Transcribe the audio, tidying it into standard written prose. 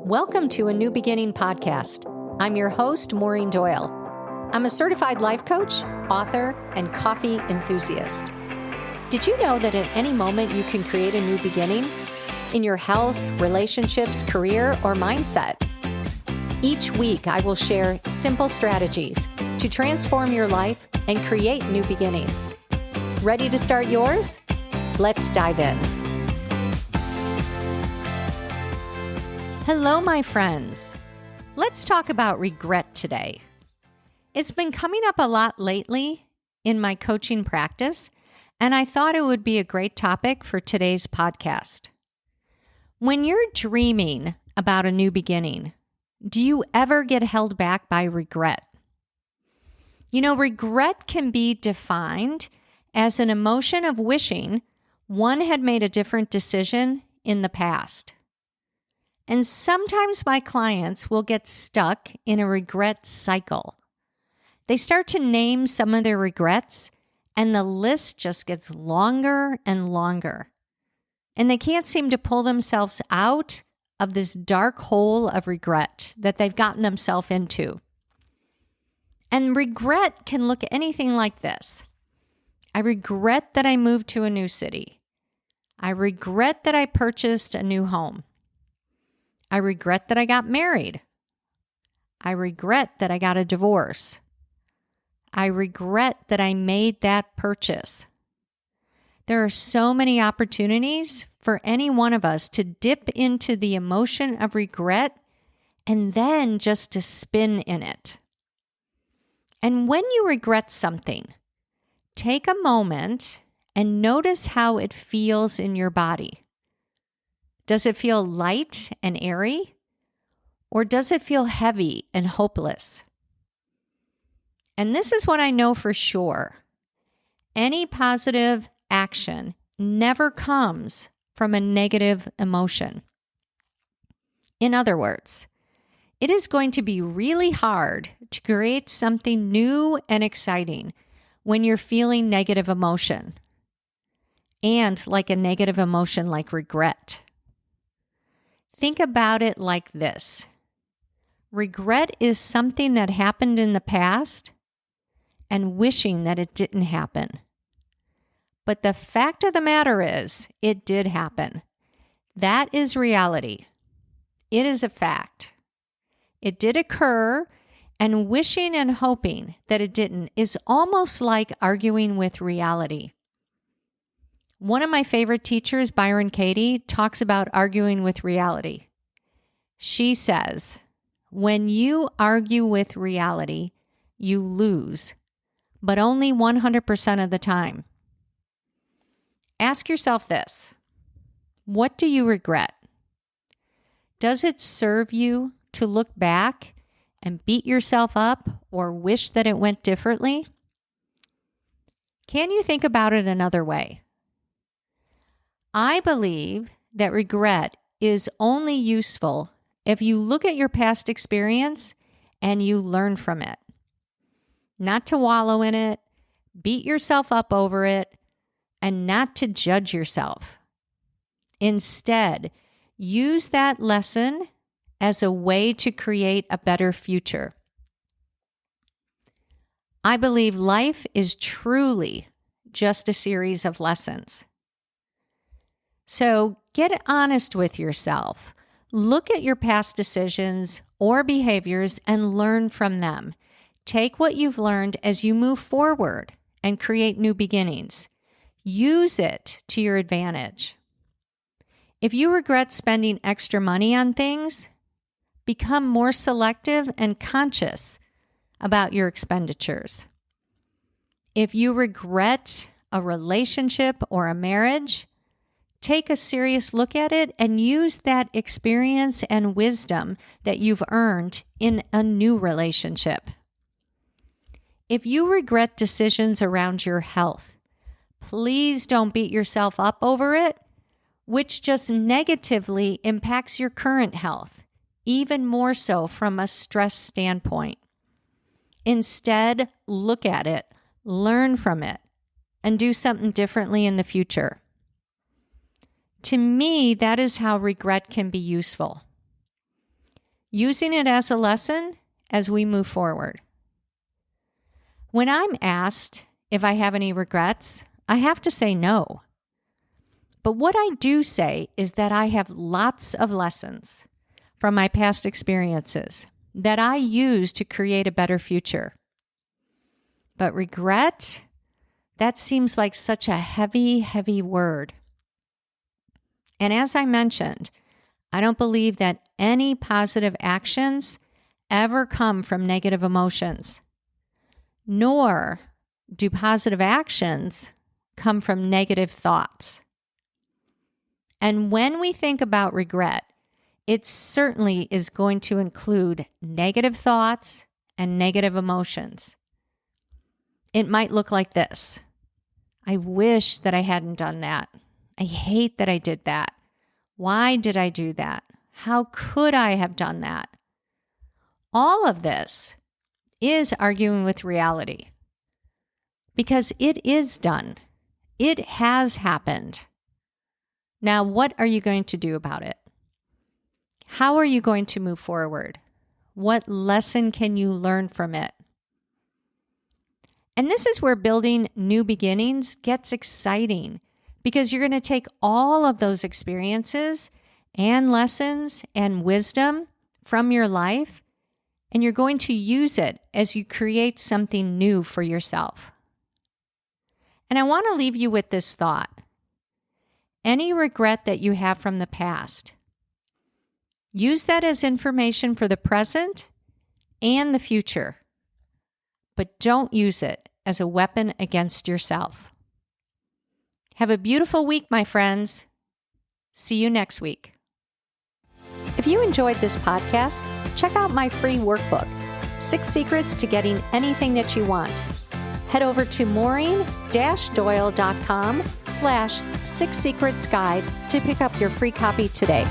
Welcome to a New Beginning podcast. I'm your host, Maureen Doyle. I'm a certified life coach, author, and coffee enthusiast. Did you know that at any moment you can create a new beginning in your health, relationships, career, or mindset? Each week, I will share simple strategies to transform your life and create new beginnings. Ready to start yours? Let's dive in. Hello, my friends. Let's talk about regret today. It's been coming up a lot lately in my coaching practice, and I thought it would be a great topic for today's podcast. When you're dreaming about a new beginning, do you ever get held back by regret? You know, regret can be defined as an emotion of wishing one had made a different decision in the past. And sometimes my clients will get stuck in a regret cycle. They start to name some of their regrets, and the list just gets longer and longer. And they can't seem to pull themselves out of this dark hole of regret that they've gotten themselves into. And regret can look anything like this. I regret that I moved to a new city. I regret that I purchased a new home. I regret that I got married. I regret that I got a divorce. I regret that I made that purchase. There are so many opportunities for any one of us to dip into the emotion of regret and then just to spin in it. And when you regret something, take a moment and notice how it feels in your body. Does it feel light and airy? Or does it feel heavy and hopeless? And this is what I know for sure. Any positive action never comes from a negative emotion. In other words, it is going to be really hard to create something new and exciting when you're feeling negative emotion, and like a negative emotion like regret. Think about it like this. Regret is something that happened in the past and wishing that it didn't happen. But the fact of the matter is, it did happen. That is reality. It is a fact. It did occur, and wishing and hoping that it didn't is almost like arguing with reality. One of my favorite teachers, Byron Katie, talks about arguing with reality. She says, when you argue with reality, you lose, but only 100% of the time. Ask yourself this: what do you regret? Does it serve you to look back and beat yourself up or wish that it went differently? Can you think about it another way? I believe that regret is only useful if you look at your past experience and you learn from it. Not to wallow in it, beat yourself up over it, and not to judge yourself. Instead, use that lesson as a way to create a better future. I believe life is truly just a series of lessons. So get honest with yourself. Look at your past decisions or behaviors and learn from them. Take what you've learned as you move forward and create new beginnings. Use it to your advantage. If you regret spending extra money on things, become more selective and conscious about your expenditures. If you regret a relationship or a marriage, take a serious look at it and use that experience and wisdom that you've earned in a new relationship. If you regret decisions around your health, please don't beat yourself up over it, which just negatively impacts your current health, even more so from a stress standpoint. Instead, look at it, learn from it, and do something differently in the future. To me, that is how regret can be useful. using it as a lesson as we move forward. When I'm asked if I have any regrets, I have to say no. But what I do say is that I have lots of lessons from my past experiences that I use to create a better future. But regret, that seems like such a heavy, heavy word. And as I mentioned, I don't believe that any positive actions ever come from negative emotions, nor do positive actions come from negative thoughts. And when we think about regret, it certainly is going to include negative thoughts and negative emotions. It might look like this. I wish that I hadn't done that. I hate that I did that. Why did I do that? How could I have done that? All of this is arguing with reality because it is done. It has happened. Now, what are you going to do about it? How are you going to move forward? What lesson can you learn from it? And this is where building new beginnings gets exciting because you're going to take all of those experiences and lessons and wisdom from your life, and you're going to use it as you create something new for yourself. And I want to leave you with this thought. Any regret that you have from the past, use that as information for the present and the future, but don't use it as a weapon against yourself. Have a beautiful week, my friends. See you next week. If you enjoyed this podcast, check out my free workbook, 6 Secrets to Getting Anything That You Want. Head over to maureen-doyle.com/6secretsguide to pick up your free copy today.